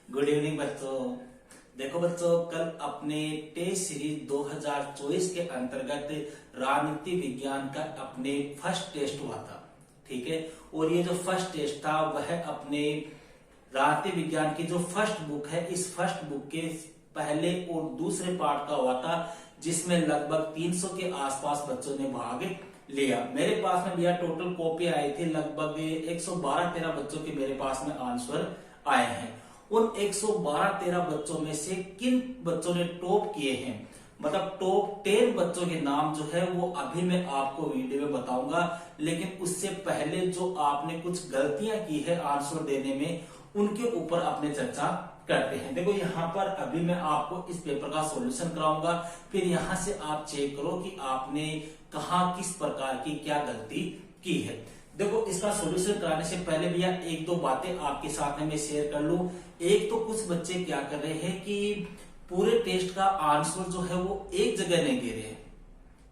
Good evening बच्चों। देखो बच्चों, कल अपने टेस्ट सीरीज 2024 के अंतर्गत राजनीति विज्ञान का अपने फर्स्ट टेस्ट हुआ था। ठीक है, और ये जो फर्स्ट टेस्ट था वह अपने राजनीति विज्ञान की जो फर्स्ट बुक है, इस फर्स्ट बुक के पहले और दूसरे पार्ट का हुआ था, जिसमें लगभग 300 के आसपास बच्चों ने भाग लिया। मेरे पास में भैया टोटल कॉपी आई थी, लगभग 112-13 बच्चों के मेरे पास में आंसर आए हैं। उन 112-13 बच्चों में से किन बच्चों ने टॉप किए हैं, मतलब टॉप 10 बच्चों के नाम जो है वो अभी मैं आपको वीडियो में बताऊंगा। लेकिन उससे पहले जो आपने कुछ गलतियां की है आंसर देने में, उनके ऊपर अपने चर्चा करते हैं। देखो यहाँ पर अभी मैं आपको इस पेपर का सॉल्यूशन कराऊंगा, फिर यहाँ से आप चेक करो कि आपने कहाँ किस प्रकार की क्या गलती की है। देखो, इसका सॉल्यूशन कराने से पहले भैया एक दो बातें आपके साथ में मैं शेयर कर लूं। एक तो कुछ बच्चे क्या कर रहे हैं कि पूरे टेस्ट का आंसर जो है वो एक जगह नहीं दे रहे हैं,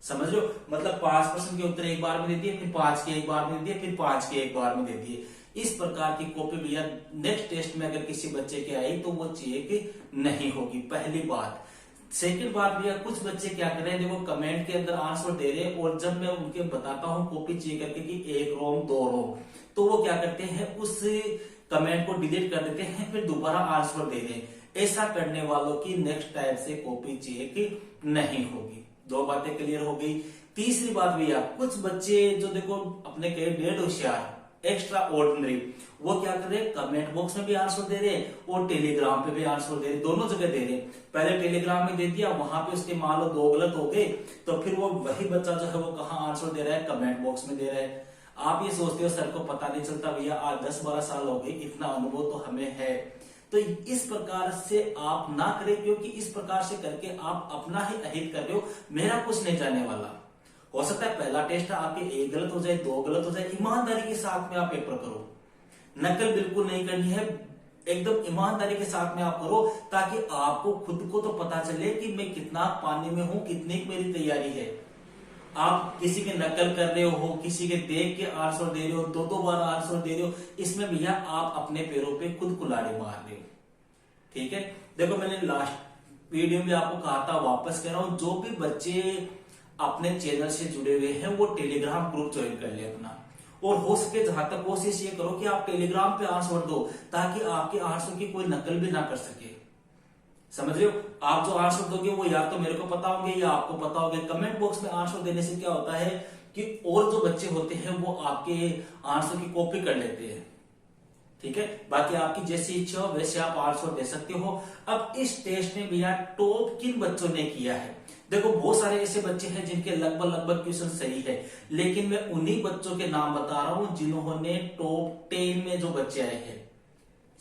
समझ लो, मतलब 5% के उत्तर एक बार में दे दिए, फिर 5 के एक बार में दे दिए, फिर 5 के एक बार में दे दिए। इस प्रकार की कॉपी भैया नेक्स्ट टेस्ट में अगर किसी बच्चे के आई तो वो चेक नहीं होगी, पहली बात। सेकंड बात भैया, कुछ बच्चे क्या कर रहे हैं, देखो कमेंट के अंदर आंसर दे रहे हैं और जब मैं उनके बताता हूं कॉपी चेक करके कि 1 रोम 2 रोम, तो वो क्या करते हैं उस कमेंट को डिलीट कर देते हैं, फिर दोबारा आंसर दे रहे हैं। ऐसा करने वालों की नेक्स्ट टाइम से कॉपी चेक नहीं होगी। दो बातें क्लियर हो गई। तीसरी बात भैया, कुछ बच्चे जो देखो अपने कहे डेढ़ होशियार, एक्स्ट्रा ऑर्डिनरी, वो क्या कर रहे हैं, कमेंट बॉक्स में भी आंसर दे रहे हैं और टेलीग्राम पे भी आंसर दे रहे, दोनों जगह दे रहे। पहले टेलीग्राम में दे दिया, वहां पे उसके मान लो 2 गलत हो गए, तो फिर वो वही बच्चा जो है वो कहाँ आंसर दे रहा है, कमेंट बॉक्स में दे रहा है। आप ये सोचते हो सर को पता नहीं चलता, भैया आज 10-12 साल हो गए, इतना अनुभव तो हमें है। तो इस प्रकार से आप ना करें, क्योंकि इस प्रकार से करके आप अपना ही अहित कर रहे हो, मेरा कुछ नहीं जाने वाला। हो सकता है पहला टेस्ट है आपके 1 गलत हो जाए, 2 गलत हो जाए, ईमानदारी के साथ में आप पेपर करो, नकल बिल्कुल नहीं करनी है, एकदम ईमानदारी के साथ में आप करो, ताकि आपको खुद को तो पता चले कि मैं कितना पानी में हूं, कितनी मेरी तैयारी है। आप किसी के नकल कर रहे हो, किसी के देख के आंसर दे रहे हो, 2-2 बार आंसर दे रहे हो, इसमें भैया आप अपने पैरों पे खुद कुल्हाड़ी मार रहे हो। ठीक है, देखो मैंने लास्ट वीडियो में आपको कहा था, वापस कह रहा हूं, जो भी बच्चे अपने चैनल से जुड़े हुए हैं वो टेलीग्राम ग्रुप ज्वाइन कर ले अपना, और हो सके जहां तक कोशिश ये करो कि आप टेलीग्राम पे आंसर दो, ताकि आपके आंसर की कोई नकल भी ना कर सके। समझ रहे हो, आप जो आंसर दोगे वो या तो मेरे को पता होंगे या आपको पता होंगे। कमेंट बॉक्स में आंसर देने से क्या होता है कि और जो बच्चे होते हैं वो आपके आंसर की कॉपी कर लेते हैं। ठीक है, बाकी आपकी जैसी इच्छा हो वैसे आप आंसर दे सकते हो। अब इस टेस्ट में भैया टॉप किन बच्चों ने किया है, देखो बहुत सारे ऐसे बच्चे हैं जिनके लगभग क्वेश्चन सही है, लेकिन मैं उन्हीं बच्चों के नाम बता रहा हूं जिन्होंने टॉप 10 में जो बच्चे आए हैं।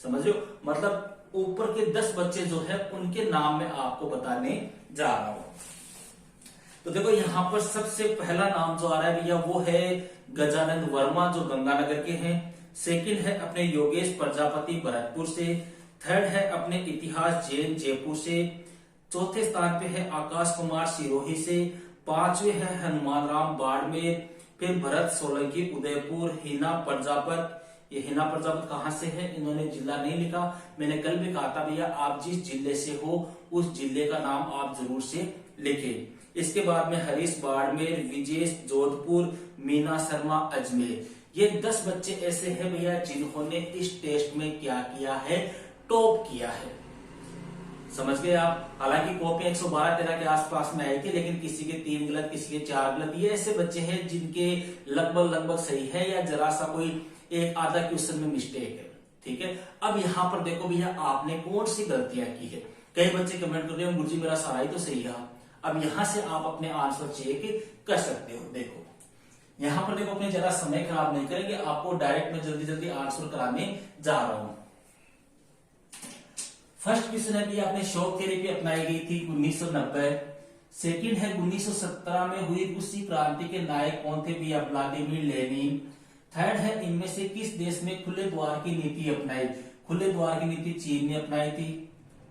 समझ रहे हो, मतलब ऊपर के 10 बच्चे जो है उनके नाम मैं आपको बताने जा रहा हूं। तो देखो यहाँ पर सबसे पहला नाम जो आ रहा है भैया वो है गजानंद वर्मा, जो गंगानगर के हैं। सेकंड है अपने योगेश प्रजापति भरतपुर से। थर्ड है अपने इतिहास जैन जयपुर से। चौथे स्थान पे है आकाश कुमार सिरोही से। 5वें है हनुमान राम बाड़मेर। फिर भरत सोलंकी उदयपुर। हिना प्रजापत, ये हिना प्रजापत कहां से है, इन्होंने जिला नहीं लिखा। मैंने कल भी कहा था भैया आप जिस जिले से हो उस जिले का नाम आप जरूर से लिखें। इसके बाद में हरीश बाड़मेर, विजेश जोधपुर, मीना शर्मा अजमेर। ये 10 बच्चे ऐसे हैं भैया जिन्होंने इस टेस्ट में क्या किया है, टॉप किया है। समझ गए आप। हालांकि कॉपी 112-13 के आसपास में आई थी, लेकिन किसी के 3 गलत, किसी के 4 गलत। ये ऐसे बच्चे हैं जिनके लगभग सही है या जरा सा कोई एक आधा क्वेश्चन में मिस्टेक है। ठीक है, अब यहाँ पर देखो भैया आपने कौन सी गलतियां की है। कई बच्चे कमेंट कर रहे हैं गुरुजी मेरा सारा ही तो सही रहा। अब यहां से आप अपने आंसर चेक कर सकते हो। देखो यहां पर देखो, अपने जरा समय खराब नहीं करेंगे, आपको डायरेक्ट में जल्दी आंसर कराने जा रहा हूं। फर्स्ट क्वेश्चन है कि आपने शॉक थेरेपी अपनाई गई थी 1990। सेकंड है 1917 में हुई रूसी क्रांति के नायक कौन थे भैया, व्लादिमीर लेनिन। थर्ड है इनमें से किस देश में खुले द्वार की नीति अपनाई, खुले द्वार की नीति चीन ने अपनाई थी।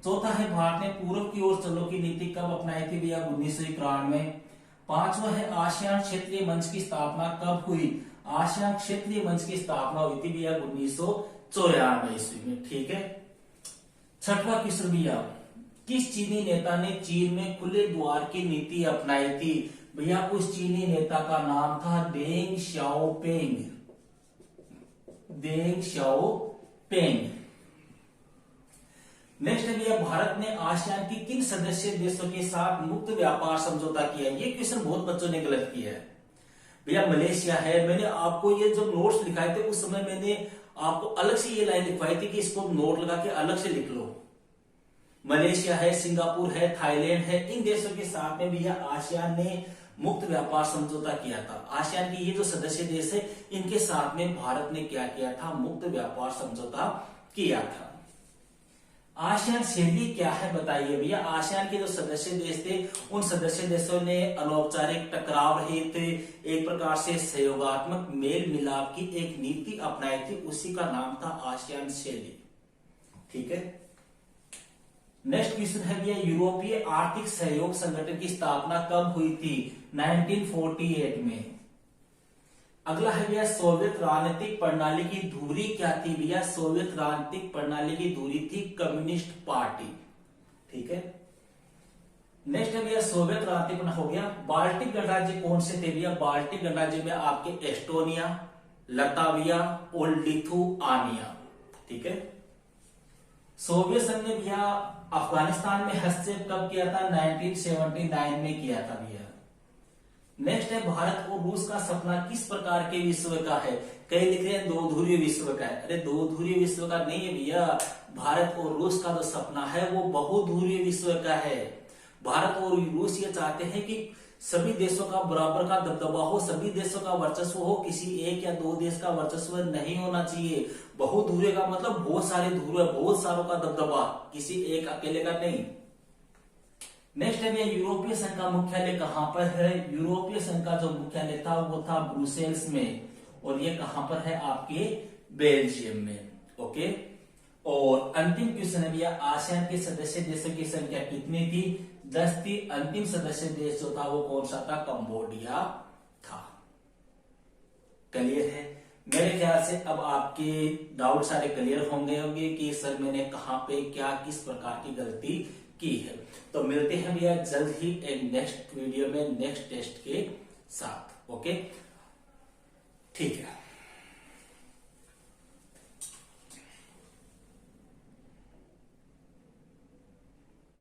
चौथा है भारत ने पूर्व की ओर चलो की नीति कब अपनाई थी भैया, 1991 में। 5वां है आसियान क्षेत्रीय मंच की स्थापना कब हुई, आसियान क्षेत्रीय मंच की स्थापना हुई थी भैया 1994 ईस्वी में। ठीक है, छठवां क्वेश्चन भैया, किस चीनी नेता ने चीन में खुले द्वार की नीति अपनाई थी? भैया उस चीनी नेता का नाम था देंग शाओपेंग। देंग शाओपेंग। नेक्स्ट है भैया, भारत ने आसियान की किन सदस्य देशों के साथ मुक्त व्यापार समझौता किया? ये क्वेश्चन बहुत बच्चों ने गलत किया है भैया। मलेशिया है। मैंने आपको ये जो नोट्स लिखाए थे उस समय मैंने आपको अलग से ये लाइन लिखवाई थी कि इसको नोट लगा के अलग से लिख लो। मलेशिया है, सिंगापुर है, थाईलैंड है, इन देशों के साथ में भैया आसियान ने मुक्त व्यापार समझौता किया था। आसियान के ये जो सदस्य देश है इनके साथ में भारत ने क्या किया था? मुक्त व्यापार समझौता किया था। आसियान शैली क्या है बताइए भैया। आसियान के जो सदस्य देश थे उन सदस्य देशों ने अनौपचारिक टकराव रहित एक प्रकार से सहयोगात्मक मेल मिलाप की एक नीति अपनाई थी, उसी का नाम था आसियान शैली। ठीक है। नेक्स्ट क्वेश्चन है भैया, यूरोपीय आर्थिक सहयोग संगठन की स्थापना कब हुई थी? 1948 में। अगला है भैया, सोवियत राजनीतिक प्रणाली की धुरी क्या थी भैया? सोवियत राजनीतिक प्रणाली की धुरी थी कम्युनिस्ट पार्टी। ठीक है। नेक्स्ट है भैया, सोवियत राजनीतिक हो गया। बाल्टिक गणराज्य कौन से थे भैया? बाल्टिक गणराज्य में आपके एस्टोनिया, लताविया और लिथुआनिया। ठीक है। सोवियत संघ ने भैया अफगानिस्तान में हस्तक्षेप कब किया था? 1979 में किया था भैया। नेक्स्ट है, भारत और रूस का सपना किस प्रकार के विश्व का है? कई लिख रहे हैं दो ध्रुवीय विश्व का है। अरे दो ध्रुवीय विश्व का नहीं है भैया। भारत और रूस का जो सपना है वो बहुध्रुवीय विश्व का है। भारत और रूस ये चाहते हैं कि सभी देशों का बराबर का दबदबा हो, सभी देशों का वर्चस्व हो, किसी एक या दो देश का वर्चस्व नहीं होना चाहिए। बहुध्रुवीय का मतलब बहुत सारे ध्रुव, बहुत सारों का दबदबा, किसी एक अकेले का नहीं। नेक्स्ट है भैया, यूरोपीय संघ का मुख्यालय कहां पर है? यूरोपीय संघ का जो मुख्यालय था वो था ब्रुसेल्स में, और ये कहां पर है? आपके बेल्जियम में। ओके। और अंतिम क्वेश्चन है भैया, आसियान के सदस्य देशों की संख्या कितनी थी? 10 थी। अंतिम सदस्य देश जो था वो कौन सा था? कंबोडिया था। क्लियर है? मेरे ख्याल से अब आपके डाउट सारे क्लियर होंगे कि सर मैंने कहां पे क्या किस प्रकार की गलती की है। तो मिलते हैं भैया जल्द ही एक नेक्स्ट वीडियो में नेक्स्ट टेस्ट के साथ। ओके, ठीक है।